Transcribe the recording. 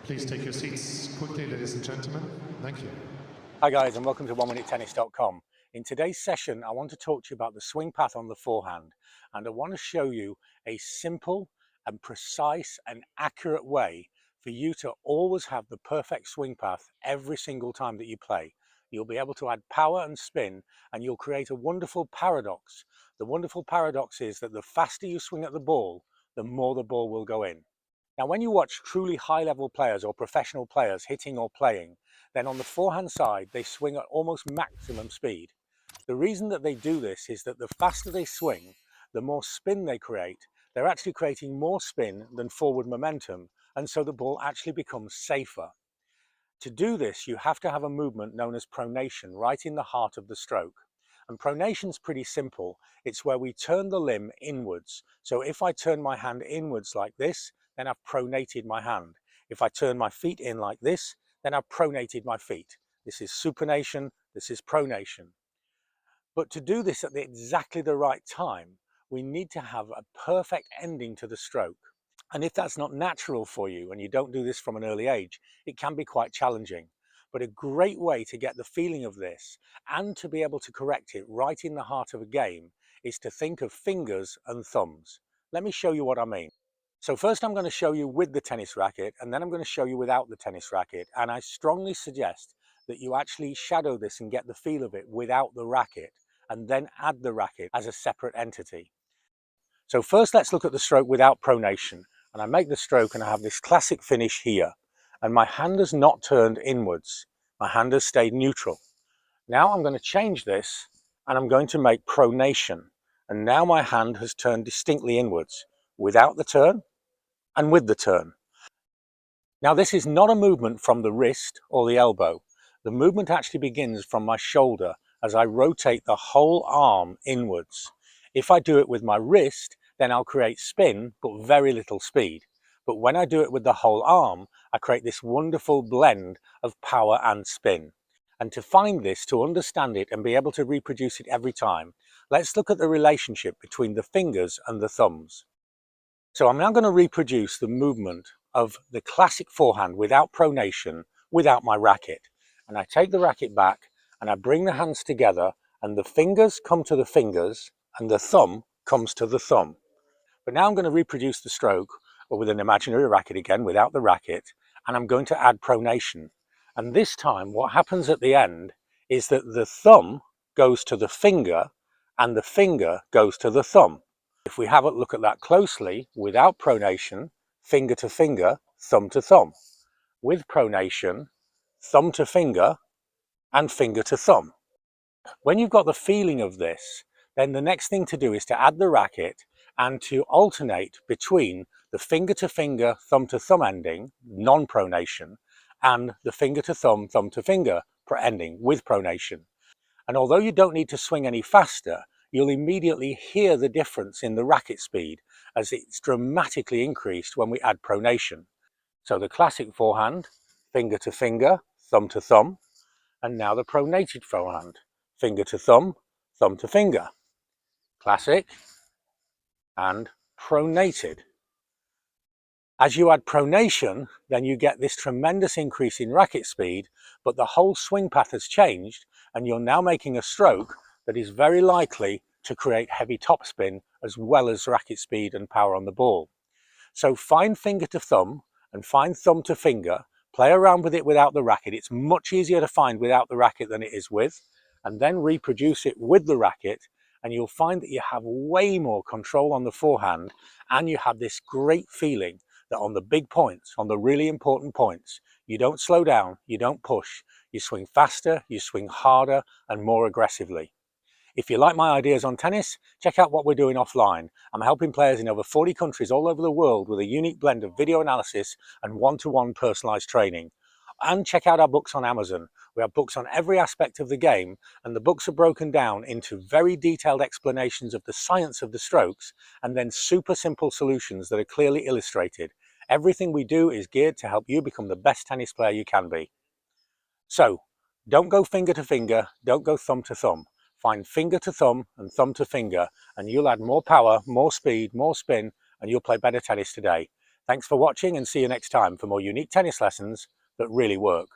Please take your seats quickly, ladies and gentlemen. Thank you. Hi guys, and welcome to 1minutetennis.com. In today's session, I want to talk to you about the swing path on the forehand, and I want to show you a simple and precise and accurate way for you to always have the perfect swing path every single time that you play. You'll be able to add power and spin, and you'll create a wonderful paradox. The wonderful paradox is that the faster you swing at the ball, the more the ball will go in. Now, when you watch truly high-level players or professional players hitting or playing, then on the forehand side, they swing at almost maximum speed. The reason that they do this is that the faster they swing, the more spin they create. They're actually creating more spin than forward momentum, and so the ball actually becomes safer. To do this, you have to have a movement known as pronation right in the heart of the stroke. And pronation's pretty simple. It's where we turn the limb inwards. So if I turn my hand inwards like this, then I've pronated my hand. If I turn my feet in like this, then I've pronated my feet. This is supination, this is pronation. But to do this at exactly the right time, we need to have a perfect ending to the stroke. And if that's not natural for you and you don't do this from an early age, it can be quite challenging. But a great way to get the feeling of this and to be able to correct it right in the heart of a game is to think of fingers and thumbs. Let me show you what I mean. So first I'm going to show you with the tennis racket, and then I'm going to show you without the tennis racket. And I strongly suggest that you actually shadow this and get the feel of it without the racket, and then add the racket as a separate entity. So first let's look at the stroke without pronation. And I make the stroke and I have this classic finish here. And my hand has not turned inwards. My hand has stayed neutral. Now I'm going to change this and I'm going to make pronation. And now my hand has turned distinctly inwards, without the turn and with the turn. Now this is not a movement from the wrist or the elbow. The movement actually begins from my shoulder as I rotate the whole arm inwards. If I do it with my wrist, then I'll create spin, but very little speed. But when I do it with the whole arm, I create this wonderful blend of power and spin. And to find this, to understand it and be able to reproduce it every time, let's look at the relationship between the fingers and the thumbs. So I'm now going to reproduce the movement of the classic forehand without pronation, without my racket. And I take the racket back and I bring the hands together, and the fingers come to the fingers and the thumb comes to the thumb. But now I'm going to reproduce the stroke with an imaginary racket again, without the racket, and I'm going to add pronation. And this time what happens at the end is that the thumb goes to the finger and the finger goes to the thumb. If we have a look at that closely, without pronation, finger to finger, thumb to thumb. With pronation, thumb to finger and finger to thumb. When you've got the feeling of this, then the next thing to do is to add the racket and to alternate between the finger to finger, thumb to thumb ending, non-pronation, and the finger to thumb, thumb to finger ending with pronation. And although you don't need to swing any faster, you'll immediately hear the difference in the racket speed as it's dramatically increased when we add pronation. So the classic forehand, finger to finger, thumb to thumb, and now the pronated forehand, finger to thumb, thumb to finger. Classic and pronated. As you add pronation, then you get this tremendous increase in racket speed, but the whole swing path has changed, and you're now making a stroke that is very likely to create heavy topspin as well as racket speed and power on the ball. So find finger to thumb and find thumb to finger, play around with it without the racket. It's much easier to find without the racket than it is with, and then reproduce it with the racket, and you'll find that you have way more control on the forehand, and you have this great feeling that on the big points, on the really important points, you don't slow down, you don't push, you swing faster, you swing harder and more aggressively. If you like my ideas on tennis, check out what we're doing offline. I'm helping players in over 40 countries all over the world with a unique blend of video analysis and one-to-one personalized training. And check out our books on Amazon. We have books on every aspect of the game, and the books are broken down into very detailed explanations of the science of the strokes, and then super simple solutions that are clearly illustrated. Everything we do is geared to help you become the best tennis player you can be. So, don't go finger to finger, don't go thumb to thumb. Find finger to thumb and thumb to finger, and you'll add more power, more speed, more spin, and you'll play better tennis today. Thanks for watching and see you next time for more unique tennis lessons that really work.